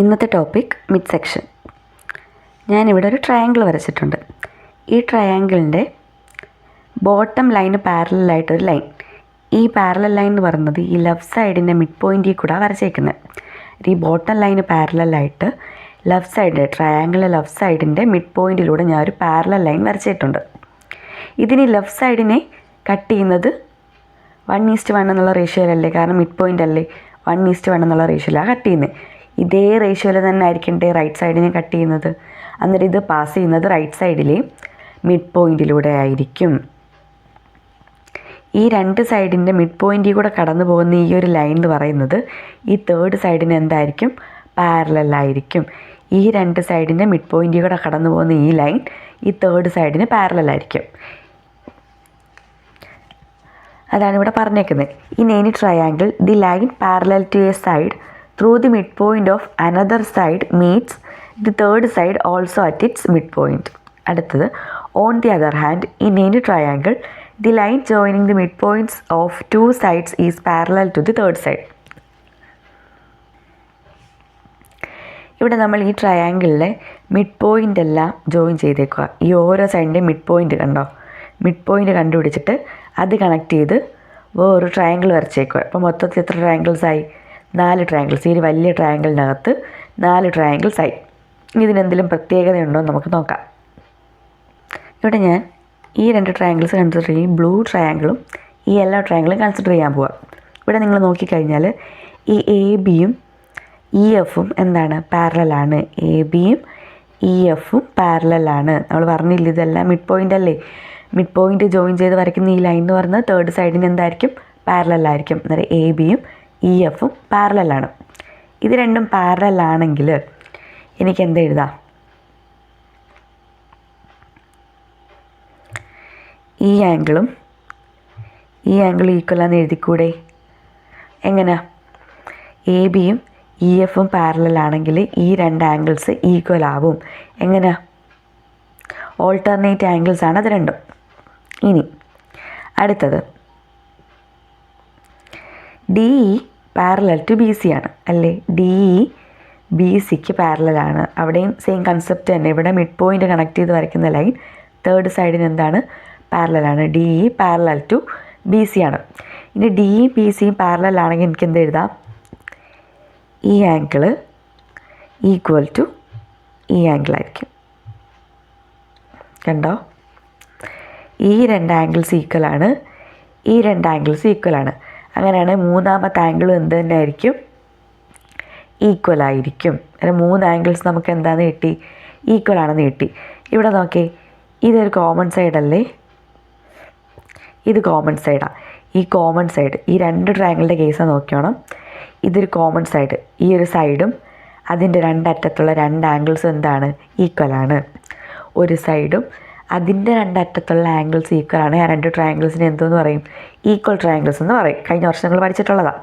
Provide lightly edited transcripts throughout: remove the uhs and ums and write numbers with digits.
ഇന്നത്തെ topic mid section. ഞാനിവിടെ ഒരു ട്രയാങ്കിൾ വരച്ചിട്ടുണ്ട്. ഈ ട്രയാങ്കിളിൻ്റെ ബോട്ടം ലൈന് പാരലായിട്ടൊരു ലൈൻ. ഈ പാരലൽ ലൈൻ എന്ന് പറയുന്നത് ഈ ലെഫ്റ്റ് സൈഡിൻ്റെ മിഡ് പോയിൻറ്റിൽ കൂടെ വരച്ചേക്കുന്നത്. ഈ ബോട്ടം ലൈന് പാരലായിട്ട് ലെഫ്റ്റ് സൈഡ് ട്രയാങ്കിളിലെ ലെഫ്റ്റ് സൈഡിൻ്റെ മിഡ് പോയിൻറ്റിലൂടെ ഞാൻ ഒരു പാരലൽ ലൈൻ വരച്ചിട്ടുണ്ട്. ഇതിന് ലെഫ്റ്റ് സൈഡിനെ കട്ട് ചെയ്യുന്നത് 1:1 എന്നുള്ള റേഷ്യോയിലല്ലേ, കാരണം മിഡ് പോയിൻ്റ് അല്ലേ, 1:1 എന്നുള്ള റേഷ്യോയിലാണ് കട്ട് ചെയ്യുന്നത്. ഇതേ റേഷ്യോയിൽ തന്നെ ആയിരിക്കണ്ടേ റൈറ്റ് സൈഡിനെ കട്ട് ചെയ്യുന്നത്. അന്നേരം ഇത് പാസ് ചെയ്യുന്നത് റൈറ്റ് സൈഡിലെ മിഡ് പോയിൻറ്റിലൂടെ ആയിരിക്കും. ഈ രണ്ട് സൈഡിൻ്റെ മിഡ് പോയിൻറ്റിൽ കൂടെ കടന്നു പോകുന്ന ഈ ഒരു ലൈൻ എന്ന് പറയുന്നത് ഈ തേർഡ് സൈഡിന് എന്തായിരിക്കും, പാരലലായിരിക്കും. ഈ രണ്ട് സൈഡിൻ്റെ മിഡ് പോയിൻറ്റിൽ കൂടെ കടന്നു പോകുന്ന ഈ ലൈൻ ഈ തേർഡ് സൈഡിന് പാരലലായിരിക്കും. അതാണ് ഇവിടെ പറഞ്ഞേക്കുന്നത്. In any triangle the line parallel to a side through the midpoint of another side meets the third side also at its midpoint. അടുത്തത്, on the other hand, in any triangle, the line joining the midpoints of two sides is parallel to the third side. ഇവിടെ നമ്മൾ ഈ ട്രയാങ്കിളിലെ mid point എല്ലാം join ചെയ്തേക്കുക. ഈ ഓരോ സൈഡിൻ്റെ mid point കണ്ടോ, mid point കണ്ടുപിടിച്ചിട്ട് അത് കണക്ട് ചെയ്ത് വേറൊരു ട്രയാങ്കിൾ വരച്ചേക്കുക. അപ്പോൾ മൊത്തത്തിൽ എത്ര ട്രയാങ്കിൾസായി? 4 ട്രയാങ്കിൾസ്. ഈ വലിയ ട്രയാങ്കിളിനകത്ത് 4 ട്രയാങ്കിൾസായി. ഇതിനെന്തെങ്കിലും പ്രത്യേകതയുണ്ടോ എന്ന് നമുക്ക് നോക്കാം. ഇവിടെ ഞാൻ ഈ 2 ട്രയാങ്കിൾസ് കൺസിഡർ ചെയ്യും. ബ്ലൂ ട്രയാങ്കിളും ഈ യെല്ലോ ട്രയാങ്കിളും കൺസിഡർ ചെയ്യാൻ പോവാം. ഇവിടെ നിങ്ങൾ നോക്കിക്കഴിഞ്ഞാൽ ഈ എ ബിയും ഇ എഫും എന്താണ്, പാരലലാണ്. എ ബിയും ഇ എഫും പാരലലാണ്. നമ്മൾ പറഞ്ഞില്ല, ഇതെല്ലാം മിഡ് പോയിൻ്റ് അല്ലേ. മിഡ് പോയിൻ്റ് ജോയിൻ ചെയ്ത് വരയ്ക്കുന്ന ഈ ലൈൻ എന്ന് പറയുന്നത് തേർഡ് സൈഡിന് എന്തായിരിക്കും, പാരലലായിരിക്കും. അന്നേരം എ ബിയും ഇ എഫും പാരലലാണ്. ഇത് രണ്ടും പാരലലാണെങ്കിൽ എനിക്ക് എന്ത് എഴുതാം? ഈ ആംഗിളും ഈക്വലാന്ന് എഴുതിക്കൂടെ? എങ്ങനെ? എ ബിയും ഇ എഫും പാരലലാണെങ്കിൽ ഈ രണ്ട് ആംഗിൾസ് ഈക്വൽ ആവും. എങ്ങനെ? ഓൾട്ടർനേറ്റ് ആംഗിൾസ് ആണ് അത് രണ്ടും. ഇനി അടുത്തത്, D E parallel to B C ആണ് അല്ലേ. ഡി ഇ ബി സിക്ക് പാരലലാണ്. അവിടെയും സെയിം കൺസെപ്റ്റ് തന്നെ. ഇവിടെ മിഡ് പോയിൻ്റ് കണക്ട് ചെയ്ത് വരയ്ക്കുന്ന ലൈൻ തേർഡ് സൈഡിന് എന്താണ്, പാരലലാണ്. D E parallel to B C ആണ്. ഇനി ഡി ഇ ബി സിയും പാരലലാണെങ്കിൽ എനിക്ക് എന്ത് എഴുതാം? ഈ ആംഗിള് ഈക്വൽ ടു ഈ ആംഗിളായിരിക്കും. കണ്ടോ? ഈ രണ്ട് ആംഗിൾസ് ഈക്വലാണ്, ഈ രണ്ട് ആംഗിൾസ് ഈക്വലാണ്. അങ്ങനെയാണ് മൂന്നാമത്തെ ആംഗിളും എന്ത് തന്നെ ആയിരിക്കും, ഈക്വലായിരിക്കും. അങ്ങനെ 3 ആംഗിൾസ് നമുക്ക് എന്താണെന്ന് കിട്ടി, ഈക്വലാണെന്ന് കിട്ടി. ഇവിടെ നോക്കി, ഇതൊരു കോമൺ സൈഡല്ലേ, ഇത് കോമൺ സൈഡാണ്. ഈ കോമൺ സൈഡ്, ഈ 2 ട്രയാങ്കിളിൻ്റെ കേസ് നോക്കിയോണം. ഇതൊരു കോമൺ സൈഡ്. ഈ ഒരു സൈഡും അതിൻ്റെ രണ്ടറ്റത്തുള്ള 2 ആംഗിൾസും എന്താണ്, ഈക്വലാണ്. ഒരു സൈഡും അതിൻ്റെ രണ്ടറ്റത്തുള്ള ആംഗിൾസ് ഈക്വലാണ്. ആ 2 ട്രയാങ്കിൾസിന് എന്തെന്ന് പറയും, ഈക്വൽ ട്രയാങ്കിൾസ് എന്ന് പറയും. കഴിഞ്ഞ വർഷം നിങ്ങൾ പഠിച്ചിട്ടുള്ളതാണ്.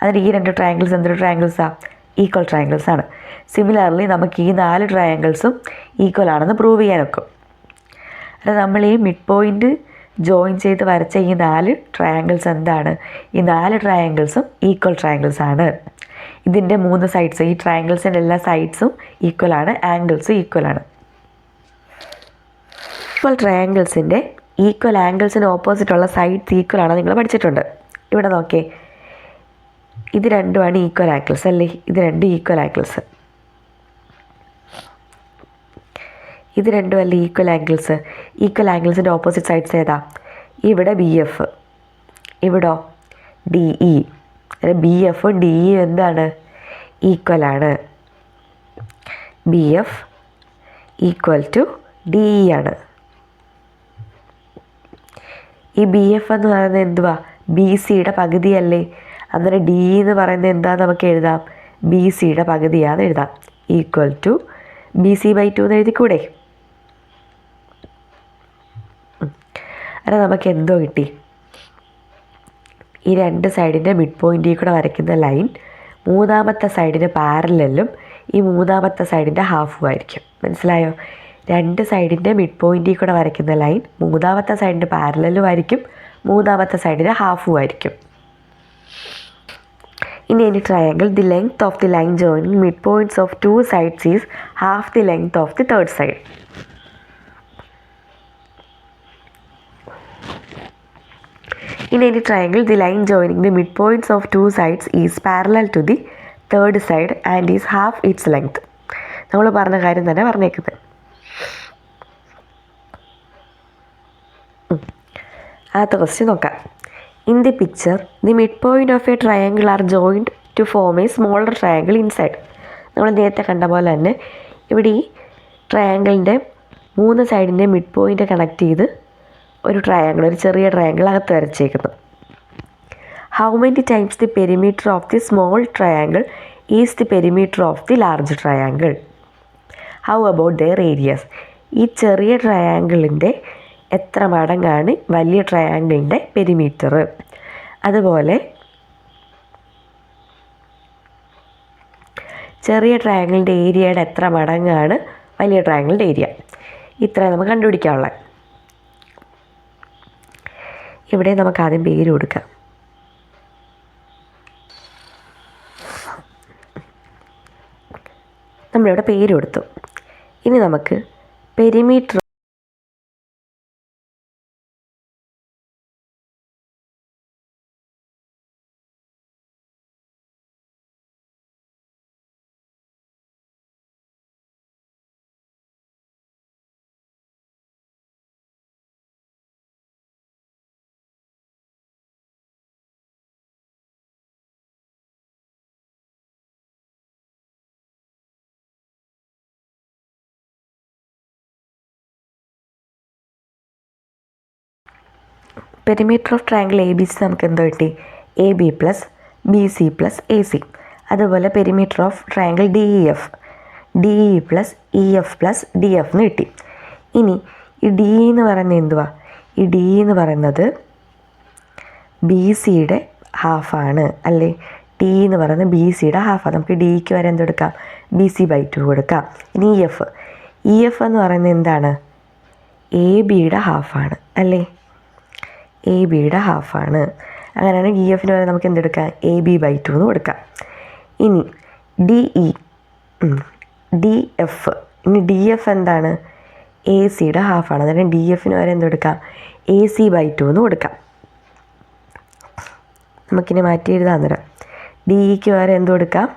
അതിന് ഈ 2 ട്രയാങ്കിൾസ് എന്തൊരു ട്രയാങ്കിൾസാണ്, ഈക്വൽ ട്രയാങ്കിൾസ് ആണ്. സിമിലർലി നമുക്ക് ഈ 4 ട്രയാങ്കിൾസും ഈക്വൽ ആണെന്ന് പ്രൂവ് ചെയ്യാൻ ഒക്കും. അത് നമ്മൾ ഈ മിഡ് പോയിൻ്റ് ജോയിൻ ചെയ്ത് വരച്ച ഈ 4 ട്രയാങ്കിൾസ് എന്താണ്, ഈ 4 ട്രയാങ്കിൾസും ഈക്വൽ ട്രയാങ്കിൾസ് ആണ്. ഇതിൻ്റെ 3 സൈഡ്സ്, ഈ ട്രയാങ്കിൾസിൻ്റെ എല്ലാ സൈഡ്സും ഈക്വലാണ്, ആംഗിൾസും ഈക്വലാണ്. ഈക്വൽ ട്രയാങ്കിൾസിൻ്റെ ഈക്വൽ ആംഗിൾസിന് ഓപ്പോസിറ്റുള്ള സൈഡ്സ് ഈക്വൽ ആണ് നിങ്ങൾ പഠിച്ചിട്ടുണ്ട്. ഇവിടെ നോക്കേ, ഇത് രണ്ടുമാണ് ഈക്വൽ ആംഗിൾസ് അല്ലേ. ഇത് 2 ഈക്വൽ ആംഗിൾസ്, ഇത് രണ്ടും അല്ലേ ഈക്വൽ ആംഗിൾസ്. ഈക്വൽ ആംഗിൾസിൻ്റെ ഓപ്പോസിറ്റ് സൈഡ്സ് ഏതാ? ഇവിടെ ബി എഫ്, ഇവിടോ ഡി ഇ. ബി എഫും ഡി ഇ എന്താണ്, ഈക്വലാണ്. B F equal to D E ആണ്. ഈ ബി എഫ് എന്ന് പറയുന്നത് എന്തുവാ, ബി സിയുടെ പകുതിയല്ലേ. അന്നേരം ഡി എന്ന് പറയുന്നത് എന്താ നമുക്ക് എഴുതാം, ബി സിയുടെ പകുതിയാന്ന് എഴുതാം. Equal to B C by 2 എന്ന് എഴുതിക്കൂടെ? അങ്ങനെ നമുക്ക് എന്തോ കിട്ടി, ഈ 2 സൈഡിൻ്റെ മിഡ് പോയിൻറ്റിൽ കൂടെ വരയ്ക്കുന്ന ലൈൻ മൂന്നാമത്തെ സൈഡിന് പാരലലും ഈ മൂന്നാമത്തെ സൈഡിൻ്റെ ഹാഫും ആയിരിക്കും. മനസ്സിലായോ? 2 സൈഡിൻ്റെ മിഡ് പോയിൻറ്റിൽ കൂടെ വരയ്ക്കുന്ന ലൈൻ മൂന്നാമത്തെ സൈഡിൻ്റെ പാരലലും ആയിരിക്കും, മൂന്നാമത്തെ സൈഡിൻ്റെ ഹാഫും ആയിരിക്കും. In any triangle, the length of the line joining midpoints of two sides is half the length of the third side. In any triangle, the line joining the midpoints of two sides is parallel to the third side and is half its length. നമ്മൾ പറഞ്ഞ കാര്യം തന്നെ പറഞ്ഞേക്കുന്നത്. അടുത്ത question നോക്കാം. In the picture, the midpoint of a triangle are joined to form a smaller triangle inside. നമ്മൾ നേരത്തെ കണ്ട പോലെ തന്നെ ഇവിടെ ഈ ട്രയാങ്കിളിൻ്റെ 3 സൈഡിൻ്റെ മിഡ് പോയിൻ്റ് കണക്ട് ചെയ്ത് ഒരു ട്രയാങ്കിൾ, ഒരു ചെറിയ ട്രയാങ്കിൾ അകത്ത് വരച്ചേക്കുന്നു. How many times the perimeter of the small triangle is the perimeter of the large triangle? How about their areas? ഈ ചെറിയ ട്രയാങ്കിളിൻ്റെ എത്ര മടങ്ങാണ് വലിയ ട്രയാങ്കിളിൻ്റെ പെരിമീറ്റർ? അതുപോലെ ചെറിയ ട്രയാങ്കിളിൻ്റെ ഏരിയയുടെ എത്ര മടങ്ങാണ് വലിയ ട്രയാങ്കിളിൻ്റെ ഏരിയ? ഇത്ര നമുക്ക് കണ്ടുപിടിക്കാനുള്ളത്. ഇവിടെ നമുക്ക് ആദ്യം പേര് കൊടുക്കാം. നമ്മളിവിടെ പേര് കൊടുത്തു. ഇനി നമുക്ക് perimeter perimeter of triangle A B C നമുക്ക് എന്തോ കിട്ടി? A B plus B C plus A C. അതുപോലെ perimeter of triangle D E F, D E plus E F plus D F എന്ന് കിട്ടി. ഇനി ഈ ഡി എന്ന് പറയുന്നത് എന്തുവാ? ഈ ഡി എന്ന് പറയുന്നത് ബി സിയുടെ ഹാഫാണ് അല്ലേ? ഡി എന്ന് പറയുന്നത് ബി സിയുടെ ഹാഫാണ്. നമുക്ക് ഡിക്ക് വരെ എന്തെടുക്കാം? ബി സി ബൈ 2 കൊടുക്കാം. ഇനി ഇ എഫ്, ഇ എഫ് എന്ന് പറയുന്നത് എന്താണ്? എ ബിയുടെ ഹാഫാണ് അല്ലേ? എ ബിയുടെ ഹാഫാണ്. അങ്ങനെയാണെങ്കിൽ ഇ എഫിന് വരെ നമുക്ക് എന്തെടുക്കാം? എ ബി ബൈ 2 എന്ന് കൊടുക്കാം. ഇനി ഡി ഇ, ഡി എഫ്, ഇനി ഡി എഫ് എന്താണ്? എ സിയുടെ ഹാഫാണ്. അതായത് ഡി എഫിന് വരെ എന്തെടുക്കാം? എ സി ബൈ 2 എന്ന് കൊടുക്കാം. നമുക്കിനി മാറ്റി എഴുതാൻ തരാം. ഡി ഇക്ക് വരെ എന്ത് കൊടുക്കാം?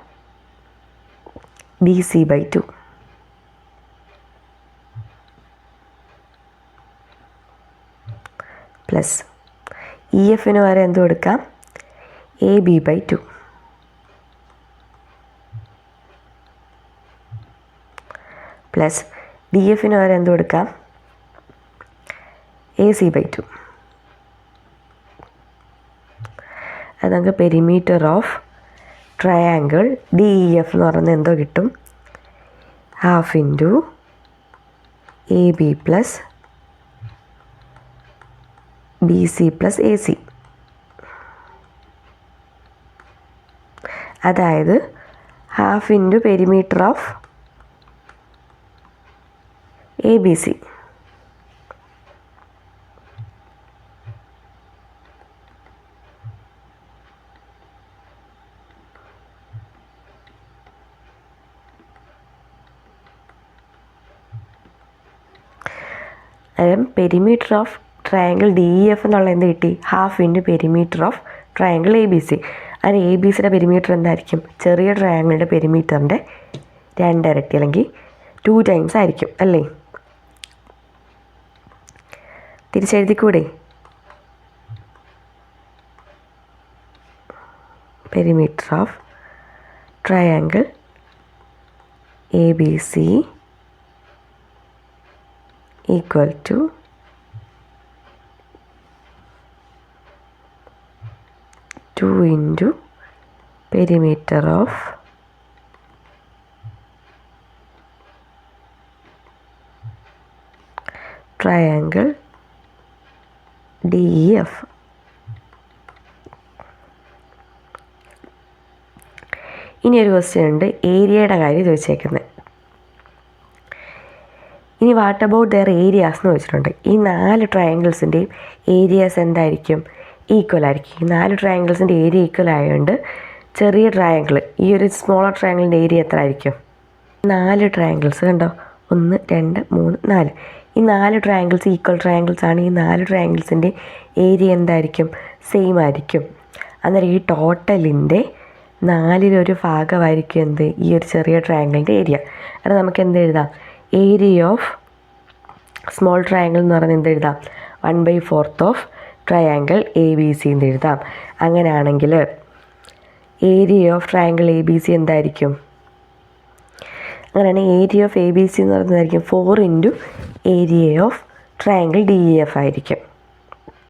B C by 2. Plus E എഫിന് വരെ എന്ത് കൊടുക്കാം? A B by 2. Plus D എഫിന് വരെ എന്ത് കൊടുക്കാം? A C by 2. അത് നമുക്ക് perimeter of triangle D E F എന്ന് പറയുന്നത് എന്തോ കിട്ടും? Half into A B plus B C plus A C. അതായത് half into perimeter of A B C. Perimeter of triangle D E F എന്നുള്ള എന്ത് കിട്ടി? Half into perimeter of triangle A B C. അതിന് A B സിയുടെ perimeter എന്തായിരിക്കും? ചെറിയ ട്രയാങ്കിളിൻ്റെ പെരിമീറ്ററിൻ്റെ 2 ഇരട്ടി അല്ലെങ്കിൽ 2 ടൈംസ് ആയിരിക്കും അല്ലേ? തിരിച്ചെഴുതിക്കൂടെ? Perimeter of triangle A B C equal to 2 into perimeter of triangle DEF. ഇനി ഒരു ക്വസ്റ്റ്യൻ ഉണ്ട്, ഏരിയയുടെ കാര്യം ചോദിച്ചേക്കുന്നത്. ഇനി വാട്ട് അബൌട്ട് ദെയർ ഏരിയാസ് എന്ന് ചോദിച്ചിട്ടുണ്ട്. ഈ 4 ട്രയാങ്കിൾസിൻ്റെയും ഏരിയാസ് എന്തായിരിക്കും? ഈക്വൽ ആയിരിക്കും. ഈ 4 ട്രയാങ്കിൾസിൻ്റെ ഏരിയ ഈക്വൽ ആയതുകൊണ്ട് ചെറിയ ട്രയാങ്കിൾ, ഈ ഒരു സ്മോളർ ട്രയാങ്കിളിൻ്റെ ഏരിയ എത്ര ആയിരിക്കും? 4 ട്രയാങ്കിൾസ് കണ്ടോ, 1 2 3 4. ഈ 4 ട്രയാങ്കിൾസ് ഈക്വൽ ട്രയാങ്കിൾസ് ആണ്. ഈ 4 ട്രയാങ്കിൾസിൻ്റെ ഏരിയ എന്തായിരിക്കും? സെയിം ആയിരിക്കും. അന്നേരം ഈ ടോട്ടലിൻ്റെ 4 ഭാഗമായിരിക്കും എന്ത്? ഈ ഒരു ചെറിയ ട്രയാങ്കിളിൻ്റെ ഏരിയ. അത് നമുക്ക് എന്ത് എഴുതാം? ഏരിയ ഓഫ് സ്മോൾ ട്രയാങ്കിൾ എന്ന് പറയുന്നത് എന്ത് എഴുതാം? 1/4 ഓഫ് ട്രയാങ്കിൾ ABC എന്ന് എഴുതാം. അങ്ങനെയാണെങ്കിൽ ഏരിയ ഓഫ് ട്രയാങ്കിൾ ABC എന്തായിരിക്കും? അങ്ങനെയാണെങ്കിൽ ഏരിയ ഓഫ് ABC എന്ന് പറയുന്നതായിരിക്കും 4 into area of triangle DEF ആയിരിക്കും.